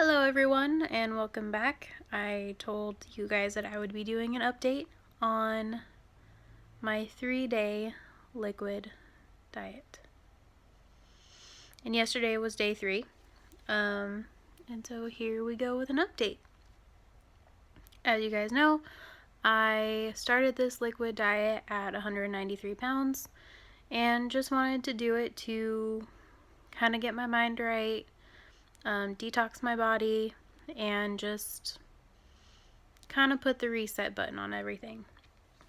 Hello everyone and welcome back. I told you guys that I would be doing an update on my 3-day liquid diet. And yesterday was day 3. And so here we go with an update. As you guys know, I started this liquid diet at 193 pounds and just wanted to do it to kind of get my mind right, detox my body, and just kind of put the reset button on everything.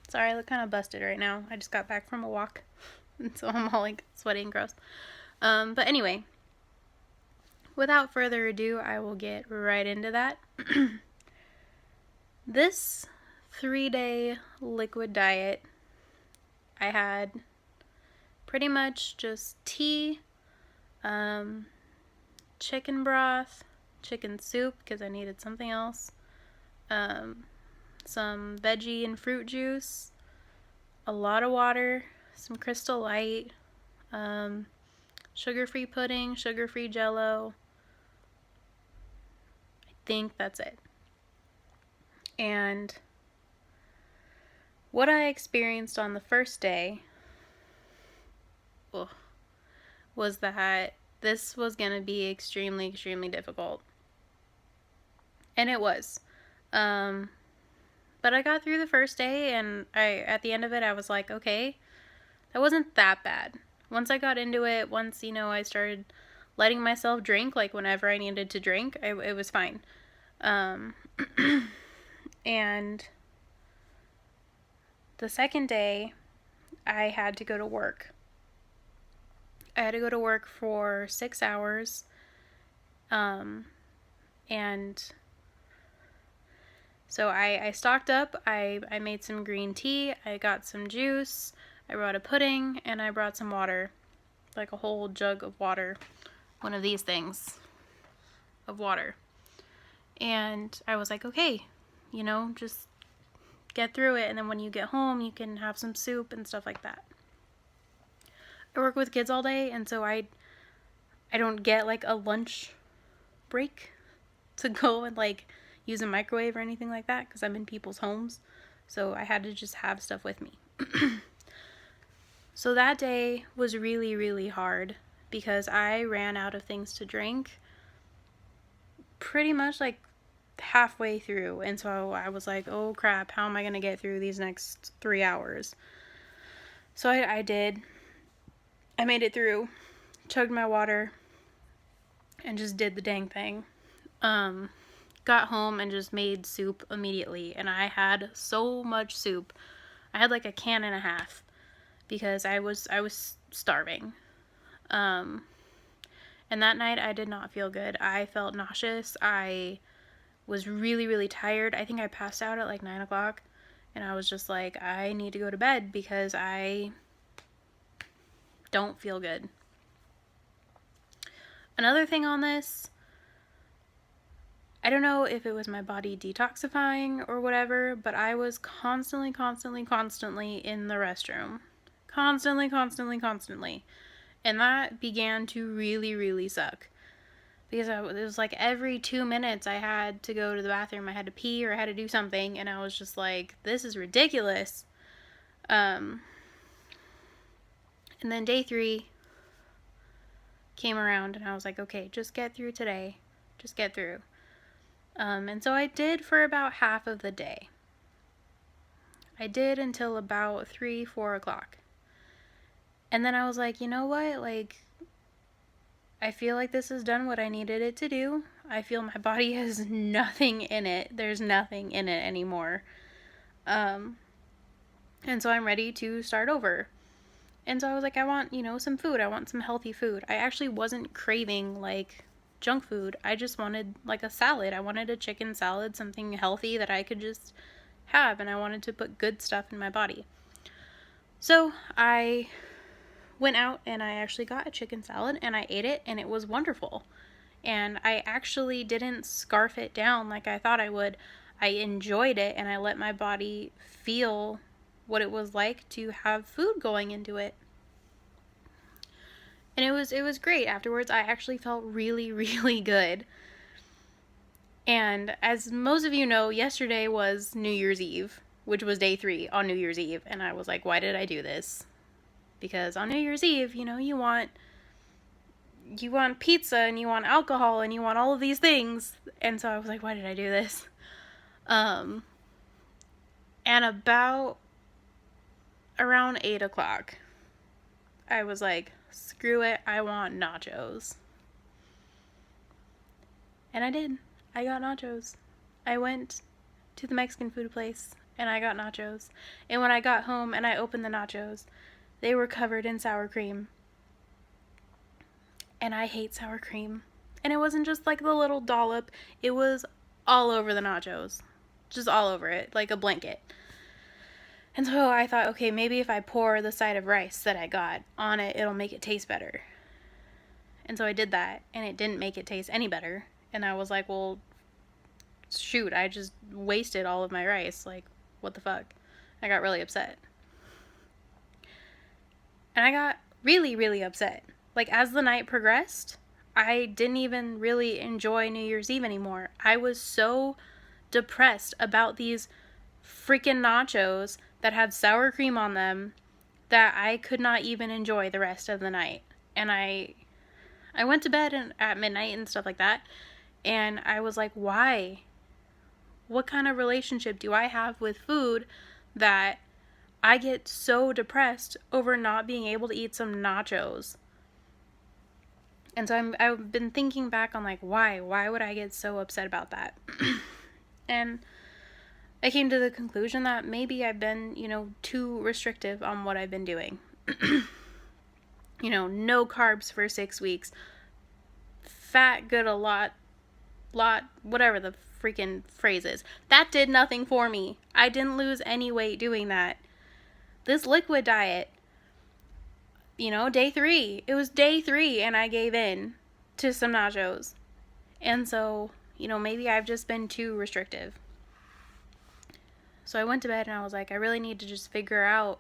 Sorry, I look kind of busted right now. I just got back from a walk, and so I'm all like sweaty and gross. But anyway, without further ado, I will get right into that. This 3-day liquid diet, I had pretty much just tea, chicken broth, chicken soup because I needed something else, some veggie and fruit juice, a lot of water, some Crystal Light, sugar-free pudding, sugar-free Jell-O. I think that's it. And what I experienced on the first day was that this was going to be extremely, extremely difficult. And it was. But I got through the first day, and at the end of it, I was like, okay, that wasn't that bad. Once I got into it, once, I started letting myself drink, like whenever I needed to drink, it was fine. And the second day, I had to go to work. I had to go to work for 6 hours, and so I stocked up. I made some green tea, I got some juice, I brought a pudding, and I brought some water, like a whole jug of water, one of these things of water. And I was like, okay, just get through it, and then when you get home, you can have some soup and stuff like that. I work with kids all day, and so I don't get like a lunch break to go and like use a microwave or anything like that because I'm in people's homes. So I had to just have stuff with me. So that day was really, really hard because I ran out of things to drink pretty much like halfway through. And so I was like, oh crap, how am I going to get through these next 3 hours? So I did. I made it through, chugged my water, and just did the dang thing. Got home and just made soup immediately, and I had so much soup. I had like a can and a half because I was starving. And that night I did not feel good. I felt nauseous. I was really, really tired. I think I passed out at like 9 o'clock, and I was just like, I need to go to bed because I don't feel good. Another thing on this, I don't know if it was my body detoxifying or whatever, but I was constantly in the restroom. Constantly. And that began to really, really suck. Because it was like every 2 minutes I had to go to the bathroom. I had to pee or I had to do something, and I was just like, this is ridiculous. And then day 3 came around, and I was like, okay, just get through today. Just get through. And so I did for about half of the day. I did until about 3-4 o'clock. And then I was like, you know what? Like, I feel like this has done what I needed it to do. I feel my body has nothing in it. There's nothing in it anymore. And so I'm ready to start over. And so I was like, I want, some food. I want some healthy food. I actually wasn't craving, like, junk food. I just wanted like a salad. I wanted a chicken salad, something healthy that I could just have, and I wanted to put good stuff in my body. So I went out and I actually got a chicken salad and I ate it, and it was wonderful. And I actually didn't scarf it down like I thought I would. I enjoyed it, and I let my body feel what it was like to have food going into it. And it was great. Afterwards, I actually felt really, really good. And as most of you know, yesterday was New Year's Eve, which was day 3 on New Year's Eve. And I was like, why did I do this? Because on New Year's Eve, you want pizza and you want alcohol and you want all of these things. And so I was like, why did I do this? And about around 8 o'clock, I was like, screw it, I want nachos. And I did. I got nachos. I went to the Mexican food place and I got nachos. And when I got home and I opened the nachos, they were covered in sour cream. And I hate sour cream. And it wasn't just like the little dollop, it was all over the nachos. Just all over it, like a blanket. And so I thought, okay, maybe if I pour the side of rice that I got on it, it'll make it taste better. And so I did that, and it didn't make it taste any better. And I was like, well, shoot, I just wasted all of my rice. Like, what the fuck? I got really upset. And I got really, really upset. Like, as the night progressed, I didn't even really enjoy New Year's Eve anymore. I was so depressed about these freaking nachos that had sour cream on them that I could not even enjoy the rest of the night. And I went to bed at midnight and stuff like that, and I was like, why? What kind of relationship do I have with food that I get so depressed over not being able to eat some nachos? And so I've been thinking back on like, why would I get so upset about that? And I came to the conclusion that maybe I've been, too restrictive on what I've been doing. No carbs for 6 weeks. Fat, good a lot, whatever the freaking phrase is. That did nothing for me. I didn't lose any weight doing that. This liquid diet, day 3. It was day 3 and I gave in to some nachos. And so, maybe I've just been too restrictive. So I went to bed and I was like, I really need to just figure out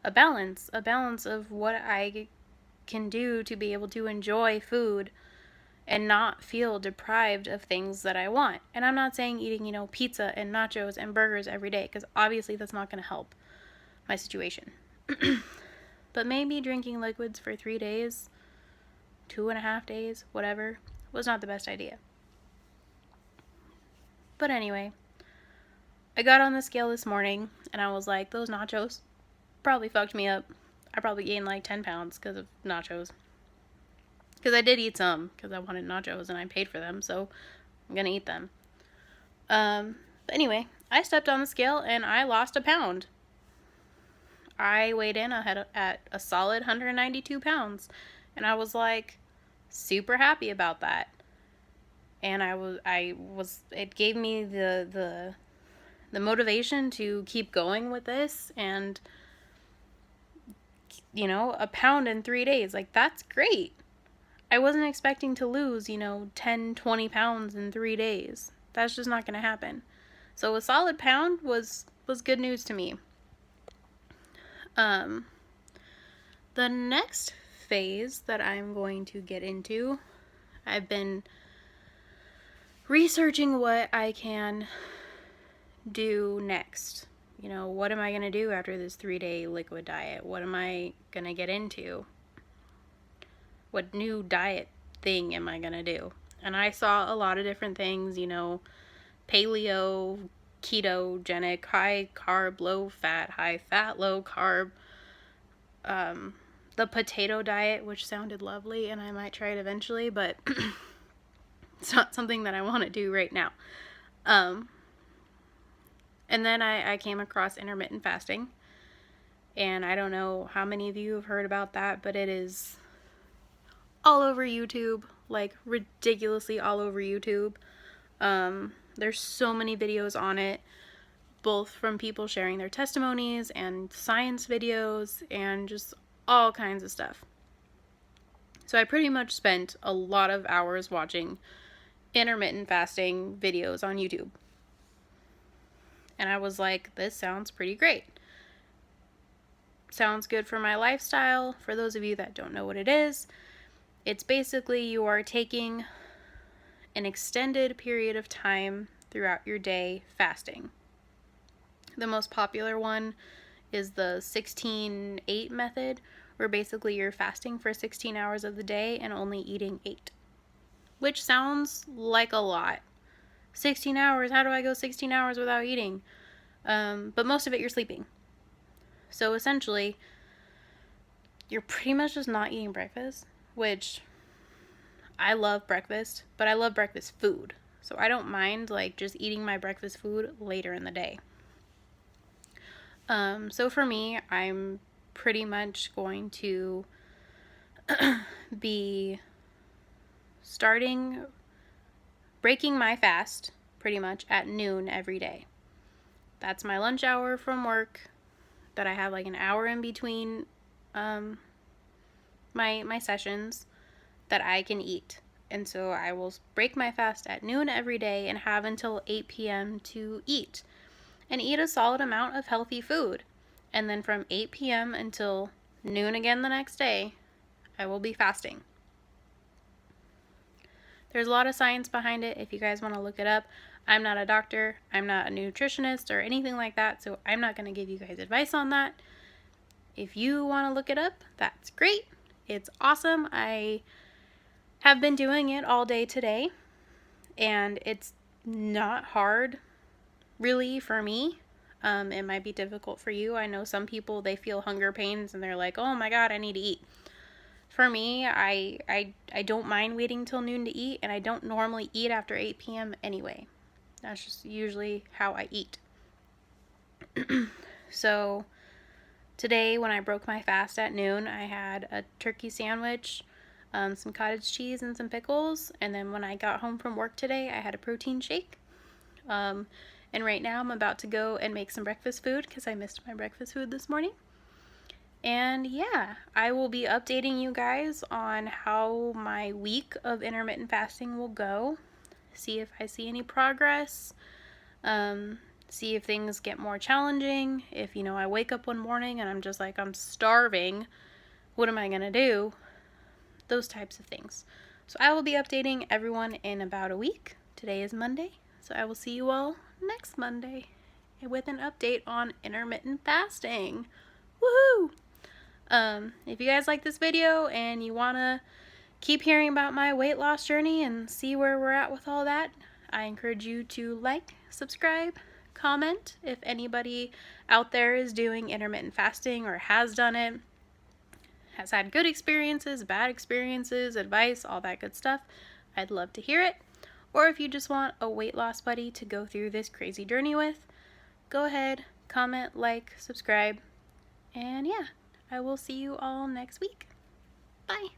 a balance of what I can do to be able to enjoy food and not feel deprived of things that I want. And I'm not saying eating, pizza and nachos and burgers every day, because obviously that's not going to help my situation. But maybe drinking liquids for 3 days, 2.5 days, whatever, was not the best idea. But anyway, I got on the scale this morning and I was like, those nachos probably fucked me up. I probably gained like 10 pounds because of nachos. Because I did eat some because I wanted nachos and I paid for them, so I'm going to eat them. But anyway, I stepped on the scale and I lost a pound. I weighed in at a solid 192 pounds. And I was like super happy about that. And it gave me the motivation to keep going with this. And, a pound in 3 days, like, that's great. I wasn't expecting to lose, 10, 20 pounds in 3 days. That's just not going to happen. So a solid pound was good news to me. The next phase that I'm going to get into, I've been researching what I can do next. What am I going to do after this 3-day liquid diet? What am I going to get into? What new diet thing am I going to do? And I saw a lot of different things, paleo, ketogenic, high carb, low fat, high fat, low carb, the potato diet, which sounded lovely, and I might try it eventually, but it's not something that I want to do right now. And then I came across intermittent fasting, and I don't know how many of you have heard about that, but it is all over YouTube, like ridiculously all over YouTube. There's so many videos on it, both from people sharing their testimonies and science videos and just all kinds of stuff. So I pretty much spent a lot of hours watching intermittent fasting videos on YouTube. And I was like, this sounds pretty great. Sounds good for my lifestyle. For those of you that don't know what it is, it's basically you are taking an extended period of time throughout your day fasting. The most popular one is the 16-8 method, where basically you're fasting for 16 hours of the day and only eating 8, which sounds like a lot. 16 hours, how do I go 16 hours without eating? But most of it you're sleeping. So essentially, you're pretty much just not eating breakfast, which I love breakfast, but I love breakfast food. So I don't mind like just eating my breakfast food later in the day. So for me, I'm pretty much going to be breaking my fast pretty much at noon every day. That's my lunch hour from work, that I have like an hour in between my sessions that I can eat. And so I will break my fast at noon every day and have until 8 p.m. to eat. And eat a solid amount of healthy food. And then from 8 p.m. until noon again the next day, I will be fasting. There's a lot of science behind it if you guys want to look it up. I'm not a doctor, I'm not a nutritionist or anything like that, so I'm not going to give you guys advice on that. If you want to look it up, that's great. It's awesome. I have been doing it all day today, and it's not hard really for me. It might be difficult for you. I know some people, they feel hunger pains and they're like, oh my god, I need to eat. For me, I don't mind waiting till noon to eat, and I don't normally eat after 8 p.m. anyway. That's just usually how I eat. So today when I broke my fast at noon, I had a turkey sandwich, some cottage cheese and some pickles, and then when I got home from work today, I had a protein shake. And right now I'm about to go and make some breakfast food because I missed my breakfast food this morning. And yeah, I will be updating you guys on how my week of intermittent fasting will go. See if I see any progress. See if things get more challenging. If, I wake up one morning and I'm just like, I'm starving. What am I going to do? Those types of things. So I will be updating everyone in about a week. Today is Monday. So I will see you all next Monday with an update on intermittent fasting. Woohoo! If you guys like this video and you want to keep hearing about my weight loss journey and see where we're at with all that, I encourage you to like, subscribe, comment if anybody out there is doing intermittent fasting or has done it, has had good experiences, bad experiences, advice, all that good stuff. I'd love to hear it. Or if you just want a weight loss buddy to go through this crazy journey with, go ahead, comment, like, subscribe, and yeah, I will see you all next week. Bye!